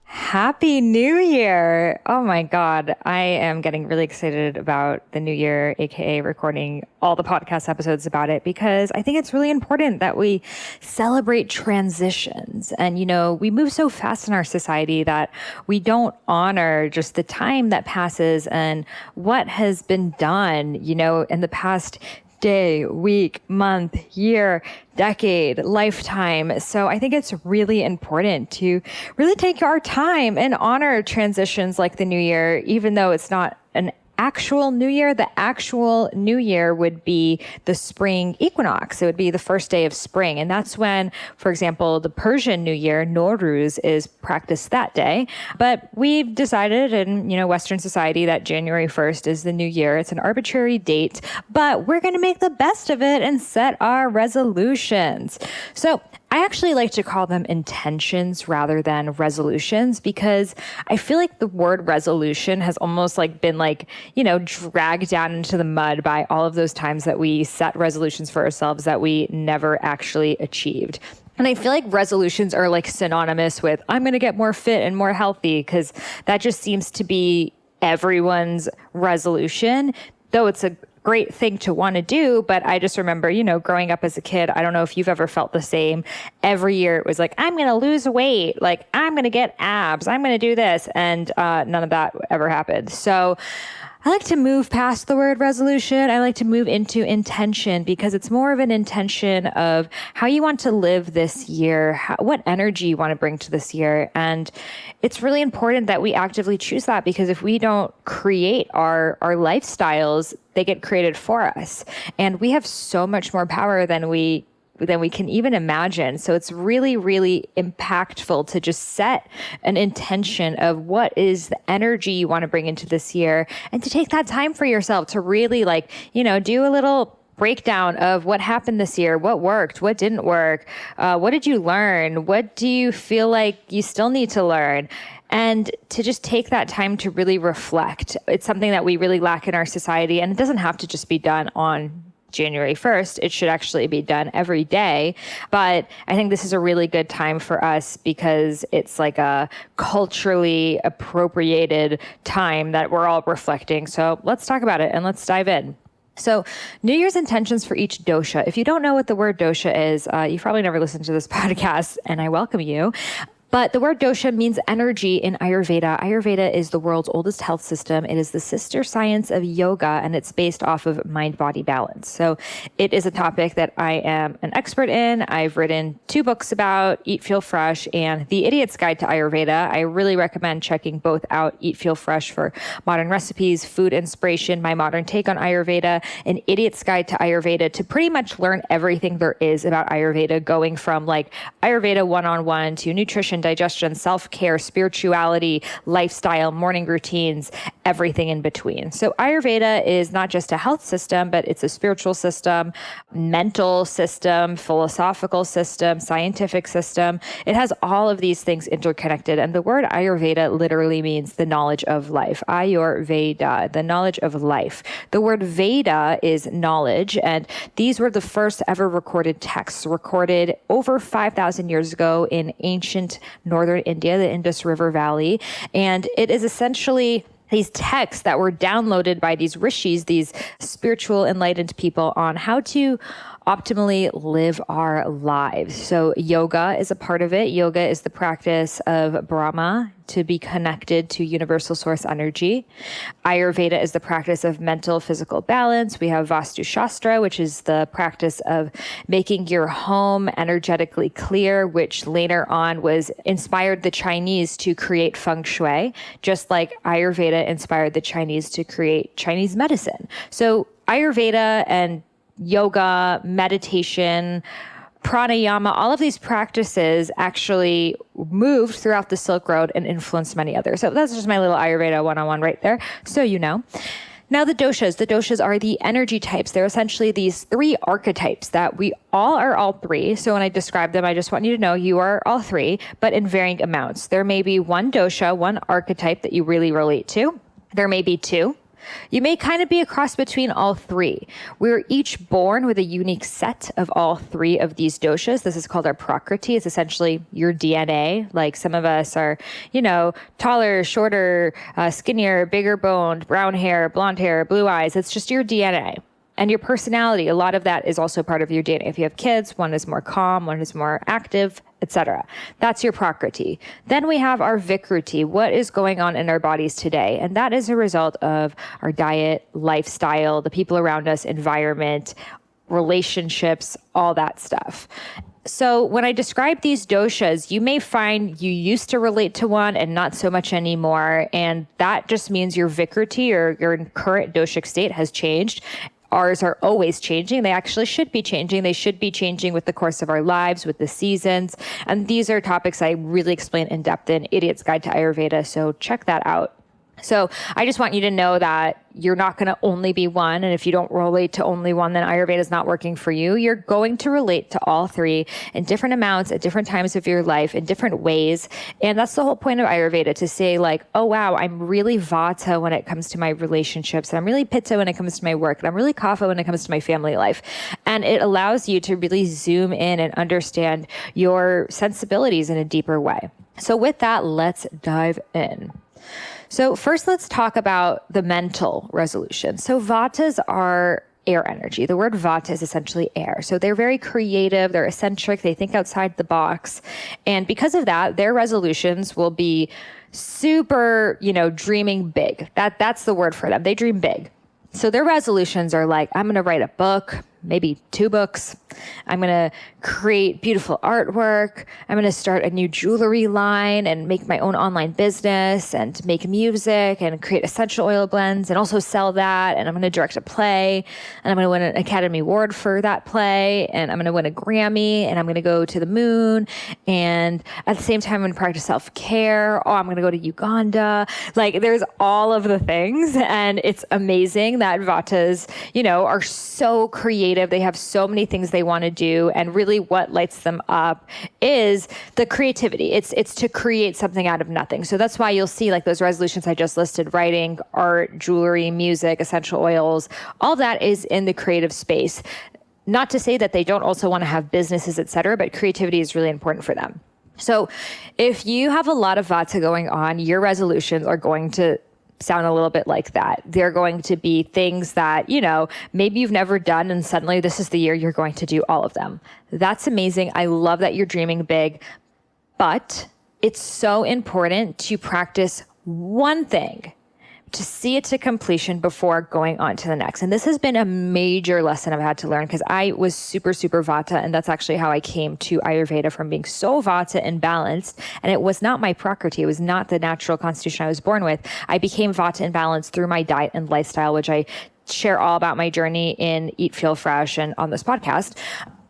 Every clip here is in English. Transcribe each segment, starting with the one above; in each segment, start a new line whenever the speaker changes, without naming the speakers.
Happy New Year. Oh my God. I am getting really excited about the new year, AKA recording all the podcast episodes about it, because I think it's really important that we celebrate transitions. And, you know, we move so fast in our society that we don't honor just the time that passes and what has been done, you know, in the past day, week, month, year, decade, lifetime. So I think it's really important to really take our time and honor transitions like the new year, even though it's not an actual new year. The actual new year would be the spring equinox. It would be the first day of spring. And that's when, for example, the Persian New Year, Nowruz, is practiced that day. But we've decided in, you know, Western society that January 1st is the new year. It's an arbitrary date, but we're going to make the best of it and set our resolutions. So I actually like to call them intentions rather than resolutions, because I feel like the word resolution has almost like been like, you know, dragged down into the mud by all of those times that we set resolutions for ourselves that we never actually achieved. And I feel like resolutions are like synonymous with, I'm going to get more fit and more healthy, because that just seems to be everyone's resolution, though it's a great thing to want to do. But I just remember, you know, growing up as a kid, I don't know if you've ever felt the same. Every year it was like, I'm going to lose weight. Like, I'm going to get abs. I'm going to do this. And none of that ever happened. So I like to move past the word resolution. I like to move into intention, because it's more of an intention of how you want to live this year, what energy you want to bring to this year. And it's really important that we actively choose that, because if we don't create our lifestyles, they get created for us. And we have so much more power than we can even imagine. So it's really, really impactful to just set an intention of what is the energy you want to bring into this year, and to take that time for yourself to really, like, you know, do a little breakdown of what happened this year, what worked, what didn't work, what did you learn, what do you feel like you still need to learn, and to just take that time to really reflect. It's something that we really lack in our society, and it doesn't have to just be done on January 1st. It should actually be done every day. But I think this is a really good time for us, because it's like a culturally appropriated time that we're all reflecting. So let's talk about it and let's dive in. So New Year's intentions for each dosha. If you don't know what the word dosha is, you've probably never listened to this podcast, and I welcome you. But the word dosha means energy in Ayurveda. Ayurveda is the world's oldest health system. It is the sister science of yoga, and it's based off of mind-body balance. So it is a topic that I am an expert in. I've written 2 books about, Eat, Feel Fresh, and The Idiot's Guide to Ayurveda. I really recommend checking both out. Eat, Feel Fresh for modern recipes, food inspiration, my modern take on Ayurveda, and Idiot's Guide to Ayurveda to pretty much learn everything there is about Ayurveda, going from like Ayurveda 101 to nutrition, digestion, self-care, spirituality, lifestyle, morning routines, everything in between. So Ayurveda is not just a health system, but it's a spiritual system, mental system, philosophical system, scientific system. It has all of these things interconnected. And the word Ayurveda literally means the knowledge of life. Ayurveda, the knowledge of life. The word Veda is knowledge. And these were the first ever recorded texts, recorded over 5,000 years ago in ancient northern India, the Indus River Valley. And it is essentially these texts that were downloaded by these rishis, these spiritual enlightened people, on how to optimally live our lives. So yoga is a part of it. Yoga is the practice of Brahma, to be connected to universal source energy. Ayurveda is the practice of mental, physical balance. We have Vastu Shastra, which is the practice of making your home energetically clear, which later on was inspired the Chinese to create feng shui, just like Ayurveda inspired the Chinese to create Chinese medicine. So Ayurveda and yoga, meditation, pranayama, all of these practices actually moved throughout the Silk Road and influenced many others. So that's just my little Ayurveda 101 right there. So you know. Now the doshas are the energy types. They're essentially these 3 archetypes that we all are all 3. So when I describe them, I just want you to know you are all 3, but in varying amounts. There may be 1 dosha, 1 archetype that you really relate to. There may be 2. You may kind of be a cross between all three. We're each born with a unique set of all three of these doshas. This is called our prakriti. It's essentially your DNA. Like some of us are, taller, shorter, skinnier, bigger boned, brown hair, blonde hair, blue eyes. It's just your DNA. And your personality, a lot of that is also part of your DNA. If you have kids, one is more calm, one is more active, etc. That's your prakriti. Then we have our vikruti, what is going on in our bodies today. And that is a result of our diet, lifestyle, the people around us, environment, relationships, all that stuff. So when I describe these doshas, you may find you used to relate to one and not so much anymore. And that just means your vikruti or your current doshic state has changed. Ours are always changing. They actually should be changing. They should be changing with the course of our lives, with the seasons. And these are topics I really explain in depth in Idiot's Guide to Ayurveda. So check that out. So I just want you to know that you're not going to only be one. And if you don't relate to only one, then Ayurveda is not working for you. You're going to relate to all three in different amounts at different times of your life in different ways. And that's the whole point of Ayurveda, to say like, oh, wow, I'm really Vata when it comes to my relationships. And I'm really Pitta when it comes to my work. And I'm really Kapha when it comes to my family life. And it allows you to really zoom in and understand your sensibilities in a deeper way. So with that, let's dive in. So first, let's talk about the mental resolution. So Vatas are air energy. The word Vata is essentially air. So they're very creative, they're eccentric, they think outside the box. And because of that, their resolutions will be super, dreaming big. That's the word for them. They dream big. So their resolutions are like, I'm going to write a book, maybe 2 books. I'm going to create beautiful artwork. I'm going to start a new jewelry line and make my own online business and make music and create essential oil blends and also sell that. And I'm going to direct a play and I'm going to win an Academy Award for that play. And I'm going to win a Grammy and I'm going to go to the moon. And at the same time, I'm going to practice self-care. Oh, I'm going to go to Uganda. Like there's all of the things. And it's amazing that Vatas, are so creative. They have so many things they want to do. And really what lights them up is the creativity. It's to create something out of nothing. So that's why you'll see like those resolutions I just listed, writing, art, jewelry, music, essential oils, all that is in the creative space. Not to say that they don't also want to have businesses, et cetera, but creativity is really important for them. So if you have a lot of Vata going on, your resolutions are going to sound a little bit like that. They're going to be things that, maybe you've never done and suddenly this is the year you're going to do all of them. That's amazing. I love that you're dreaming big, but it's so important to practice one thing, to see it to completion before going on to the next. And this has been a major lesson I've had to learn because I was super, super Vata. And that's actually how I came to Ayurveda, from being so Vata and balanced. And it was not my prakriti. It was not the natural constitution I was born with. I became Vata and balanced through my diet and lifestyle, which I share all about my journey in Eat, Feel Fresh and on this podcast.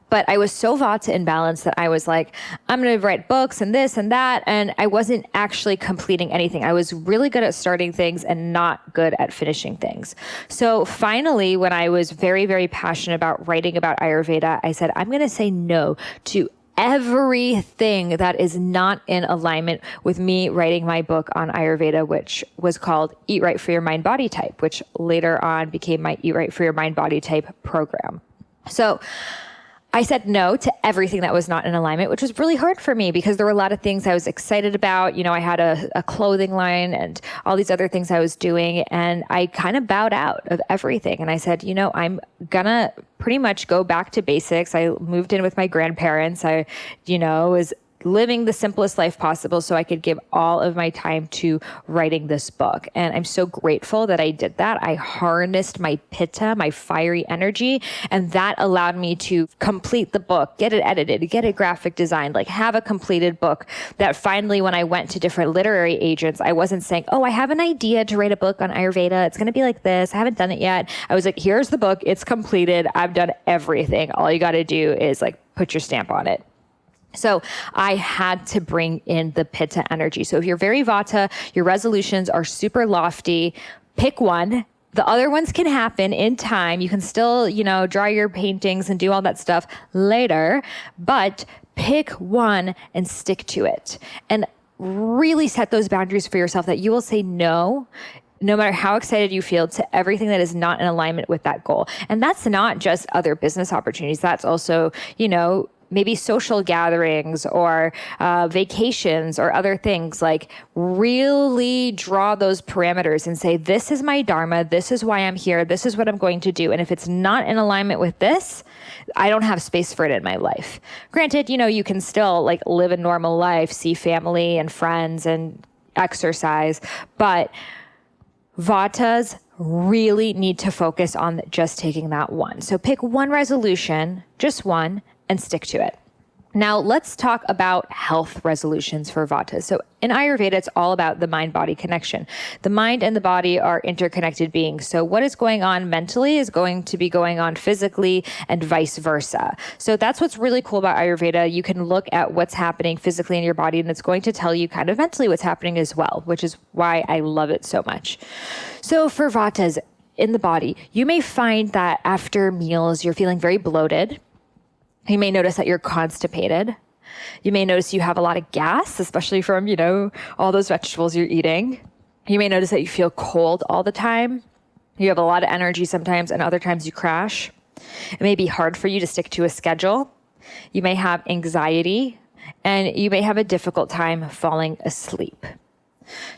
But I was so Vata and balanced that I was like, I'm going to write books and this and that. And I wasn't actually completing anything. I was really good at starting things and not good at finishing things. So finally, when I was very, very passionate about writing about Ayurveda, I said, I'm going to say no to everything that is not in alignment with me writing my book on Ayurveda, which was called Eat Right for Your Mind Body Type, which later on became my Eat Right for Your Mind Body Type program. So I said no to everything that was not in alignment, which was really hard for me because there were a lot of things I was excited about. I had a clothing line and all these other things I was doing. And I kind of bowed out of everything. And I said, I'm going to pretty much go back to basics. I moved in with my grandparents. I, was living the simplest life possible so I could give all of my time to writing this book. And I'm so grateful that I did that. I harnessed my pitta, my fiery energy, and that allowed me to complete the book, get it edited, get it graphic designed, like have a completed book that finally, when I went to different literary agents, I wasn't saying, oh, I have an idea to write a book on Ayurveda. It's going to be like this. I haven't done it yet. I was like, here's the book. It's completed. I've done everything. All you got to do is like put your stamp on it. So I had to bring in the pitta energy. So if you're very Vata, your resolutions are super lofty, pick one. The other ones can happen in time. You can still, draw your paintings and do all that stuff later, but pick one and stick to it. And really set those boundaries for yourself that you will say no no matter how excited you feel, to everything that is not in alignment with that goal. And that's not just other business opportunities. That's also, maybe social gatherings or vacations or other things. Like, really draw those parameters and say, this is my dharma. This is why I'm here. This is what I'm going to do. And if it's not in alignment with this, I don't have space for it in my life. Granted, you can still like live a normal life, see family and friends and exercise, but Vatas really need to focus on just taking that one. So pick one resolution, just one, and stick to it. Now let's talk about health resolutions for Vatas. So in Ayurveda, it's all about the mind-body connection. The mind and the body are interconnected beings. So what is going on mentally is going to be going on physically and vice versa. So that's what's really cool about Ayurveda. You can look at what's happening physically in your body, and it's going to tell you kind of mentally what's happening as well, which is why I love it so much. So for Vatas in the body, you may find that after meals, you're feeling very bloated. You may notice that you're constipated. You may notice you have a lot of gas, especially from, all those vegetables you're eating. You may notice that you feel cold all the time. You have a lot of energy sometimes, and other times you crash. It may be hard for you to stick to a schedule. You may have anxiety, and you may have a difficult time falling asleep.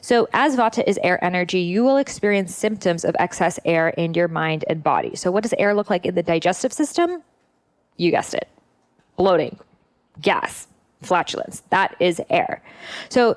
So as Vata is air energy, you will experience symptoms of excess air in your mind and body. So what does air look like in the digestive system? You guessed it. Bloating, gas, flatulence. That is air. So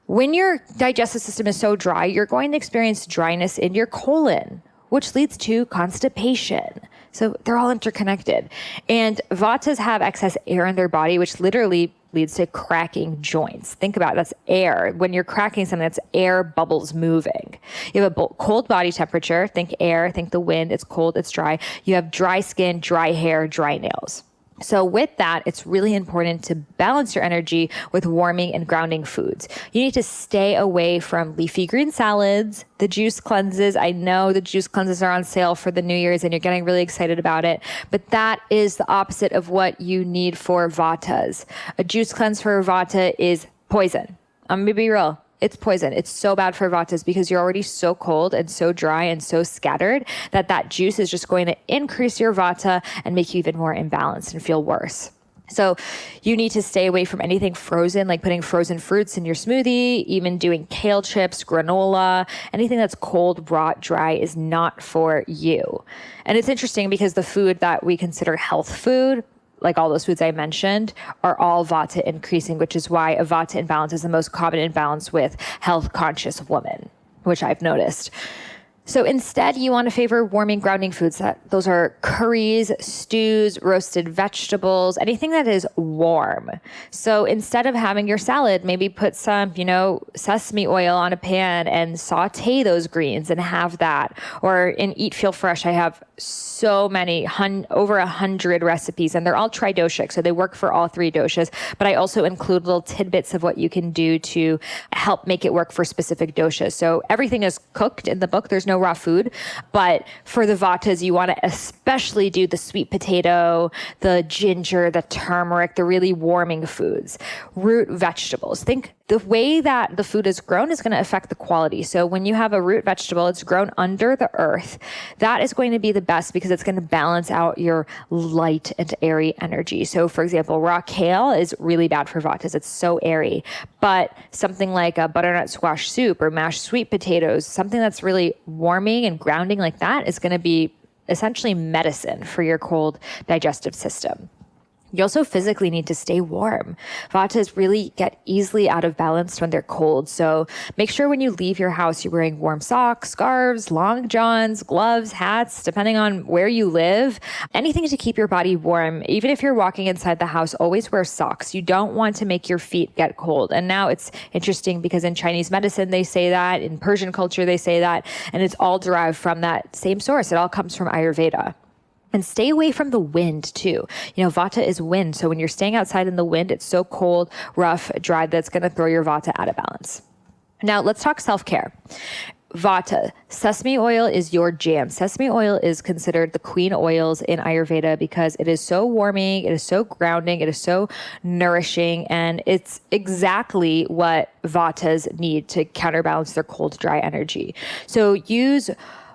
when your digestive system is so dry, you're going to experience dryness in your colon, which leads to constipation. So they're all interconnected. And Vatas have excess air in their body, which literally leads to cracking joints. Think about it, that's air. When you're cracking something, that's air bubbles moving. You have a cold body temperature. Think air, think the wind. It's cold, it's dry. You have dry skin, dry hair, dry nails. So with that, it's really important to balance your energy with warming and grounding foods. You need to stay away from leafy green salads, the juice cleanses. I know the juice cleanses are on sale for the New Year's and you're getting really excited about it, but that is the opposite of what you need for Vatas. A juice cleanse for Vata is poison. I'm going to be real. It's poison. It's so bad for Vatas because you're already so cold and so dry and so scattered that juice is just going to increase your Vata and make you even more imbalanced and feel worse. So you need to stay away from anything frozen, like putting frozen fruits in your smoothie, even doing kale chips, granola, anything that's cold, raw, dry is not for you. And it's interesting because the food that we consider health food, like all those foods I mentioned, are all Vata increasing, which is why a Vata imbalance is the most common imbalance with health conscious women, which I've noticed. So instead, you want to favor warming, grounding foods. Those are curries, stews, roasted vegetables, anything that is warm. So instead of having your salad, maybe put some, sesame oil on a pan and saute those greens and have that. Or in Eat Feel Fresh, I have so many, over 100 recipes, and they're all tridoshic, so they work for all three doshas. But I also include little tidbits of what you can do to help make it work for specific doshas. So everything is cooked in the book. There's no raw food, but for the Vatas, you want to especially do the sweet potato, the ginger, the turmeric, the really warming foods. Root vegetables. Think the way that the food is grown is going to affect the quality. So when you have a root vegetable, it's grown under the earth. That is going to be the best because it's going to balance out your light and airy energy. So for example, raw kale is really bad for Vatas. It's so airy. But something like a butternut squash soup or mashed sweet potatoes, something that's really warming and grounding like that is going to be essentially medicine for your cold digestive system. You also physically need to stay warm. Vatas really get easily out of balance when they're cold. So make sure when you leave your house, you're wearing warm socks, scarves, long johns, gloves, hats, depending on where you live. Anything to keep your body warm. Even if you're walking inside the house, always wear socks. You don't want to make your feet get cold. And now it's interesting because in Chinese medicine, they say that. In Persian culture, they say that. And it's all derived from that same source. It all comes from Ayurveda. And stay away from the wind too. Vata is wind. So when you're staying outside in the wind, it's so cold, rough, dry, that's going to throw your Vata out of balance. Now let's talk self-care. Vata, sesame oil is your jam. Sesame oil is considered the queen oils in Ayurveda because it is so warming, it is so grounding, it is so nourishing, and it's exactly what Vatas need to counterbalance their cold, dry energy. So use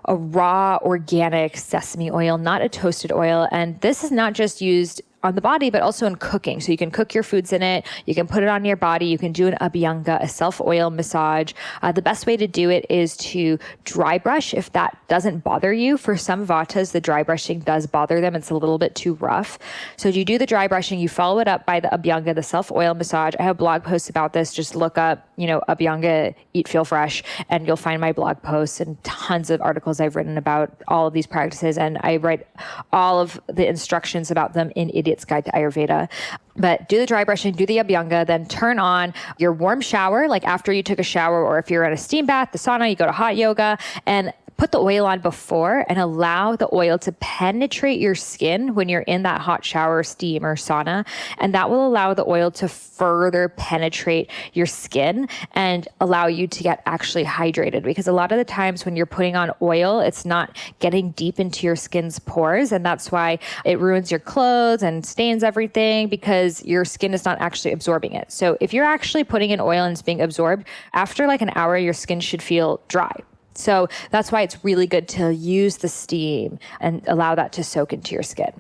a raw, organic sesame oil, not a toasted oil. And this is not just used on the body, but also in cooking. So you can cook your foods in it. You can put it on your body. You can do an abhyanga, a self-oil massage. The best way to do it is to dry brush if that doesn't bother you. For some Vatas, the dry brushing does bother them. It's a little bit too rough. So you do the dry brushing, you follow it up by the abhyanga, the self-oil massage. I have blog posts about this. Just look up, abhyanga, eat, feel fresh, and you'll find my blog posts and tons of articles I've written about all of these practices. And I write all of the instructions about them in Idiot's Guide to Ayurveda. But do the dry brushing, do the abhyanga, then turn on your warm shower, like after you took a shower, or if you're in a steam bath, the sauna, you go to hot yoga, and put the oil on before and allow the oil to penetrate your skin when you're in that hot shower, steam, or sauna. And that will allow the oil to further penetrate your skin and allow you to get actually hydrated. Because a lot of the times when you're putting on oil, it's not getting deep into your skin's pores. And that's why it ruins your clothes and stains everything, because your skin is not actually absorbing it. So if you're actually putting in oil and it's being absorbed, after like an hour, your skin should feel dry. So that's why it's really good to use the steam and allow that to soak into your skin.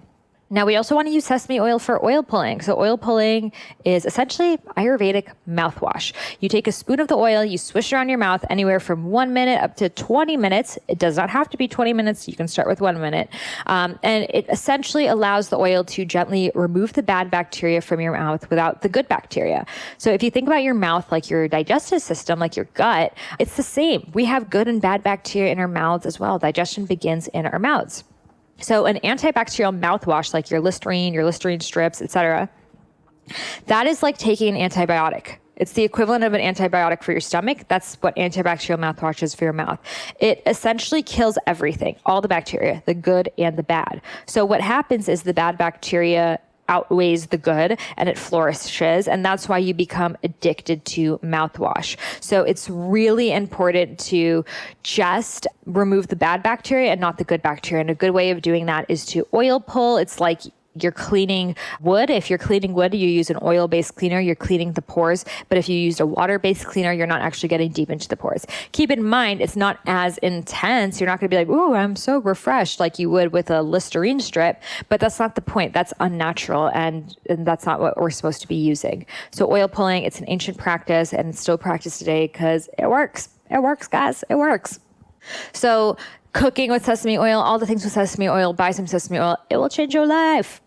Now, we also want to use sesame oil for oil pulling. So oil pulling is essentially Ayurvedic mouthwash. You take a spoon of the oil, you swish it around your mouth anywhere from 1 minute up to 20 minutes. It does not have to be 20 minutes. You can start with 1 minute. And it essentially allows the oil to gently remove the bad bacteria from your mouth without the good bacteria. So if you think about your mouth like your digestive system, like your gut, it's the same. We have good and bad bacteria in our mouths as well. Digestion begins in our mouths. So an antibacterial mouthwash like your Listerine strips, etc., that is like taking an antibiotic. It's the equivalent of an antibiotic for your stomach. That's what antibacterial mouthwash is for your mouth. It essentially kills everything, all the bacteria, the good and the bad. So what happens is the bad bacteria outweighs the good and it flourishes. And that's why you become addicted to mouthwash. So it's really important to just remove the bad bacteria and not the good bacteria. And a good way of doing that is to oil pull. It's like you're cleaning wood. If you're cleaning wood, you use an oil-based cleaner, you're cleaning the pores. But if you used a water-based cleaner, you're not actually getting deep into the pores. Keep in mind, it's not as intense. You're not going to be like, ooh, I'm so refreshed like you would with a Listerine strip. But that's not the point. That's unnatural. And that's not what we're supposed to be using. So oil pulling, it's an ancient practice and it's still practiced today because it works. It works, guys. It works. So cooking with sesame oil, all the things with sesame oil, buy some sesame oil. It will change your life.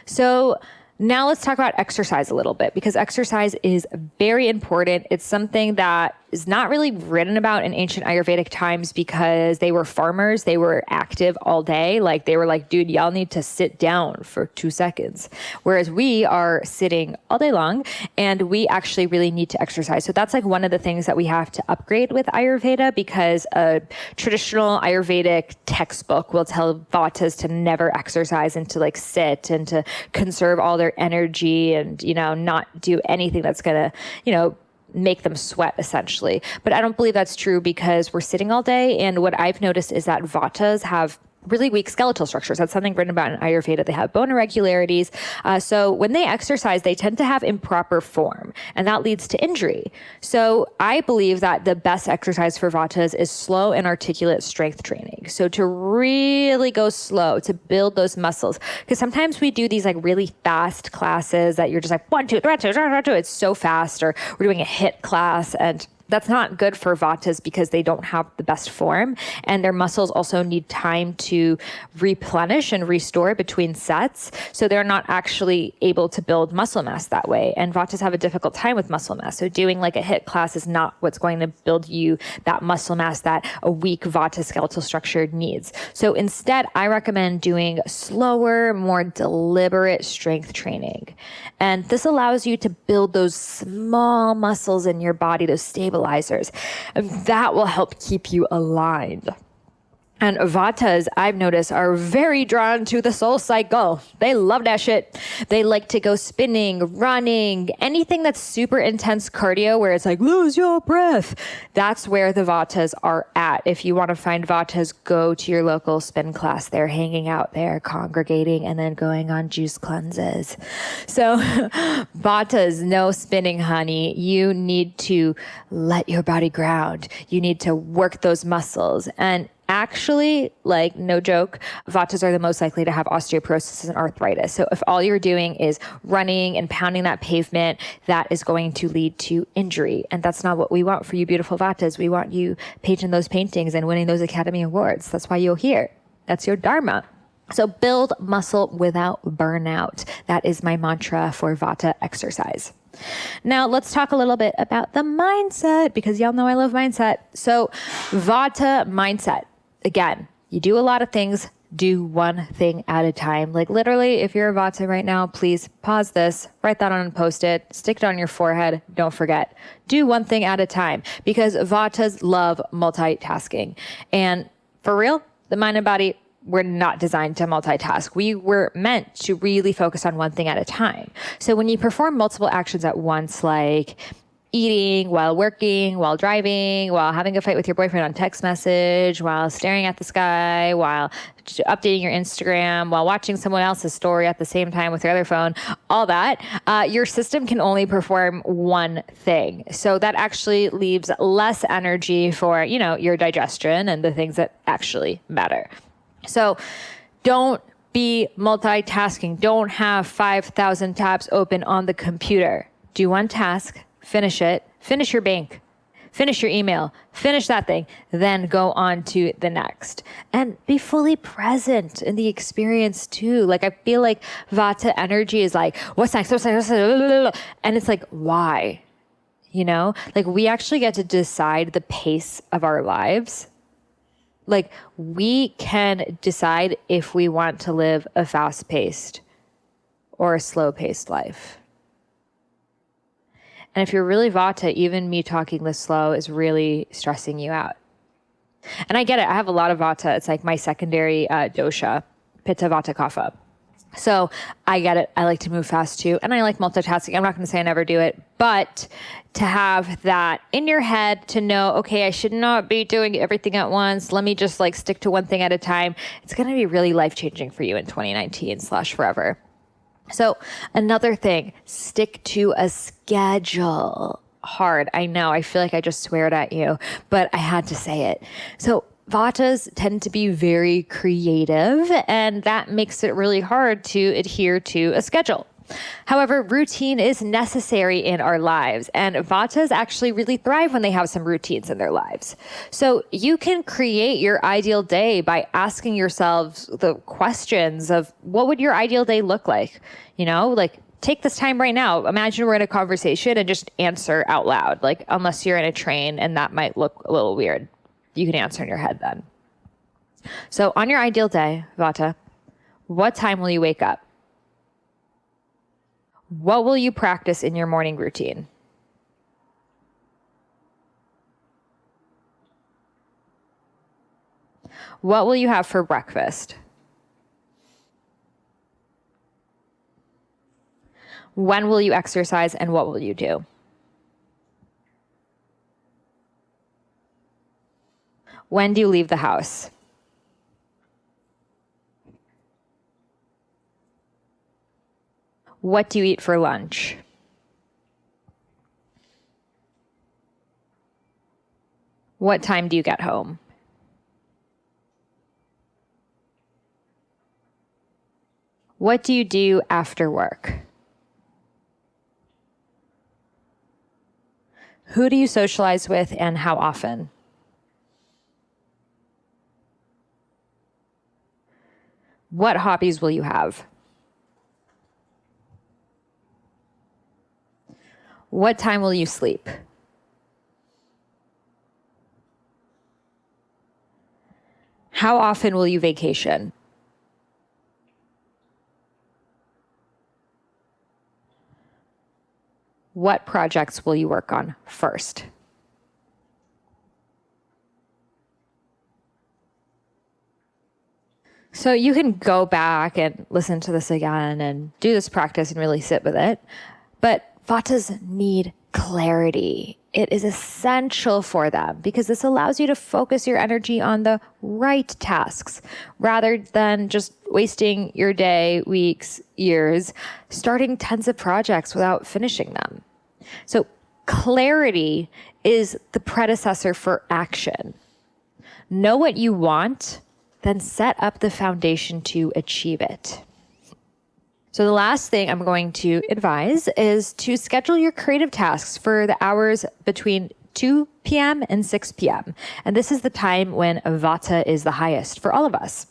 So now let's talk about exercise a little bit, because exercise is very important. It's something that is not really written about in ancient Ayurvedic times because they were farmers. They were active all day. Like they were like, dude, y'all need to sit down for 2 seconds. Whereas we are sitting all day long and we actually really need to exercise. So that's like one of the things that we have to upgrade with Ayurveda, because a traditional Ayurvedic textbook will tell Vatas to never exercise and to like sit and to conserve all their energy and, not do anything that's going to, make them sweat essentially. But I don't believe that's true because we're sitting all day. And what I've noticed is that Vatas have really weak skeletal structures. That's something written about in Ayurveda. They have bone irregularities. So when they exercise, they tend to have improper form, and that leads to injury. So I believe that the best exercise for Vatas is slow and articulate strength training. So to really go slow, to build those muscles, because sometimes we do these like really fast classes that you're just like 1, 2, 3, 2, 2. It's so fast, or we're doing a HIIT class, and that's not good for Vatas because they don't have the best form, and their muscles also need time to replenish and restore between sets. So they're not actually able to build muscle mass that way. And Vatas have a difficult time with muscle mass. So doing like a HIIT class is not what's going to build you that muscle mass that a weak Vata skeletal structure needs. So instead, I recommend doing slower, more deliberate strength training. And this allows you to build those small muscles in your body, those stabilizers, and that will help keep you aligned. And Vatas, I've noticed, are very drawn to the soul cycle. They love that shit. They like to go spinning, running, anything that's super intense cardio where it's like, lose your breath. That's where the Vatas are at. If you want to find Vatas, go to your local spin class. They're hanging out there, congregating, and then going on juice cleanses. So Vatas, no spinning, honey. You need to let your body ground. You need to work those muscles. And actually, like, no joke, Vatas are the most likely to have osteoporosis and arthritis. So if all you're doing is running and pounding that pavement, that is going to lead to injury. And that's not what we want for you beautiful Vatas. We want you painting those paintings and winning those Academy Awards. That's why you're here. That's your dharma. So build muscle without burnout. That is my mantra for Vata exercise. Now let's talk a little bit about the mindset, because y'all know I love mindset. So Vata mindset. Again, you do a lot of things, do one thing at a time. Like literally, if you're a Vata right now, please pause this, write that on and post it, stick it on your forehead. Don't forget, do one thing at a time, because Vatas love multitasking. And for real, the mind and body, we're not designed to multitask. We were meant to really focus on one thing at a time. So when you perform multiple actions at once, like eating while working, while driving, while having a fight with your boyfriend on text message, while staring at the sky, while updating your Instagram, while watching someone else's story at the same time with your other phone, all that, your system can only perform one thing. So that actually leaves less energy for, your digestion and the things that actually matter. So don't be multitasking. Don't have 5,000 tabs open on the computer. Do one task, finish it, finish your bank, finish your email, finish that thing, then go on to the next. And be fully present in the experience too. Like, I feel like Vata energy is like, what's next? What's next? And it's like, why? Like, we actually get to decide the pace of our lives. Like, we can decide if we want to live a fast-paced or a slow-paced life. And if you're really Vata, even me talking this slow is really stressing you out. And I get it. I have a lot of Vata. It's like my secondary dosha, Pitta, Vata, Kapha. So I get it. I like to move fast too. And I like multitasking. I'm not going to say I never do it, but to have that in your head, to know, okay, I should not be doing everything at once. Let me just stick to one thing at a time. It's going to be really life-changing for you in 2019/forever. So another thing, stick to a schedule. Hard. I know. I feel like I just sweared at you, but I had to say it. So Vatas tend to be very creative, and that makes it really hard to adhere to a schedule. However, routine is necessary in our lives, and Vatas actually really thrive when they have some routines in their lives. So you can create your ideal day by asking yourselves the questions of, what would your ideal day look like? Take this time right now. Imagine we're in a conversation and just answer out loud, unless you're in a train, and that might look a little weird. You can answer in your head then. So on your ideal day, Vata, what time will you wake up? What will you practice in your morning routine? What will you have for breakfast? When will you exercise, and what will you do? When do you leave the house? What do you eat for lunch? What time do you get home? What do you do after work? Who do you socialize with, and how often? What hobbies will you have? What time will you sleep? How often will you vacation? What projects will you work on first? So you can go back and listen to this again and do this practice and really sit with it. But Vatas need clarity. It is essential for them because this allows you to focus your energy on the right tasks rather than just wasting your day, weeks, years, starting tons of projects without finishing them. So clarity is the predecessor for action. Know what you want, then set up the foundation to achieve it. So the last thing I'm going to advise is to schedule your creative tasks for the hours between 2 p.m. and 6 p.m. And this is the time when Vata is the highest for all of us.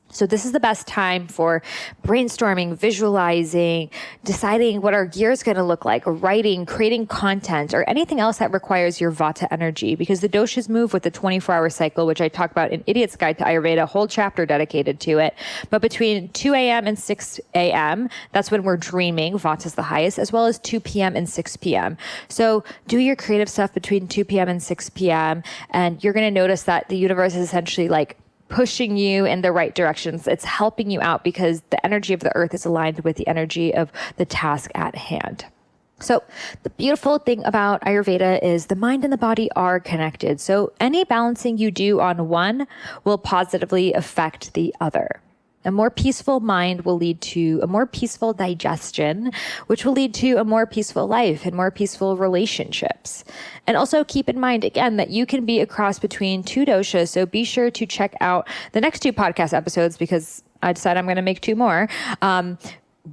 So this is the best time for brainstorming, visualizing, deciding what our year is going to look like, writing, creating content, or anything else that requires your Vata energy, because the doshas move with the 24-hour cycle, which I talk about in Idiot's Guide to Ayurveda, a whole chapter dedicated to it. But between 2 a.m. and 6 a.m., that's when we're dreaming. Vata is the highest, as well as 2 p.m. and 6 p.m. So do your creative stuff between 2 p.m. and 6 p.m., and you're going to notice that the universe is essentially like pushing you in the right directions. It's helping you out because the energy of the earth is aligned with the energy of the task at hand. So the beautiful thing about Ayurveda is the mind and the body are connected. So any balancing you do on one will positively affect the other. A more peaceful mind will lead to a more peaceful digestion, which will lead to a more peaceful life and more peaceful relationships. And also keep in mind, again, that you can be a cross between two doshas. So be sure to check out the next 2 podcast episodes because I decided I'm going to make 2 more.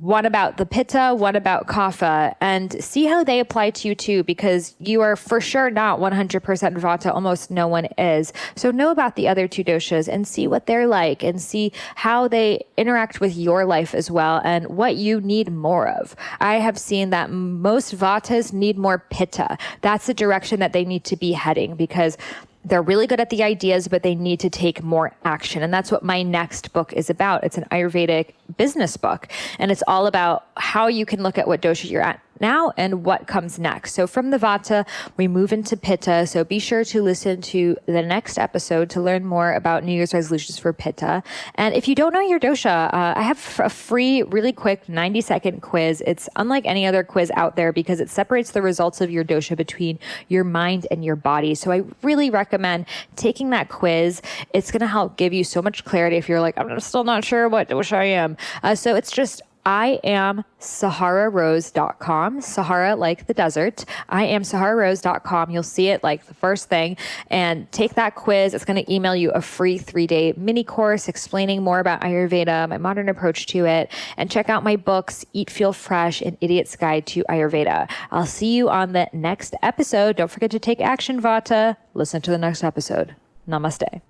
One about the pitta, one about kapha, and see how they apply to you too, because you are for sure not 100% Vata. Almost no one is. So know about the other 2 doshas and see what they're like and see how they interact with your life as well and what you need more of. I have seen that most Vatas need more pitta. That's the direction that they need to be heading because they're really good at the ideas, but they need to take more action. And that's what my next book is about. It's an Ayurvedic business book. And it's all about how you can look at what dosha you're at now and what comes next. So from the Vata, we move into Pitta. So be sure to listen to the next episode to learn more about New Year's resolutions for Pitta. And if you don't know your dosha, I have a free, really quick 90-second quiz. It's unlike any other quiz out there because it separates the results of your dosha between your mind and your body. So I really recommend taking that quiz. It's going to help give you so much clarity if you're like, I'm still not sure what dosha I am. So it's just IamSaharaRose.com, Sahara like the desert. IamSaharaRose.com. You'll see it like the first thing and take that quiz. It's going to email you a free 3-day mini course explaining more about Ayurveda, my modern approach to it, and check out my books, Eat, Feel Fresh, and Idiot's Guide to Ayurveda. I'll see you on the next episode. Don't forget to take action, Vata. Listen to the next episode. Namaste.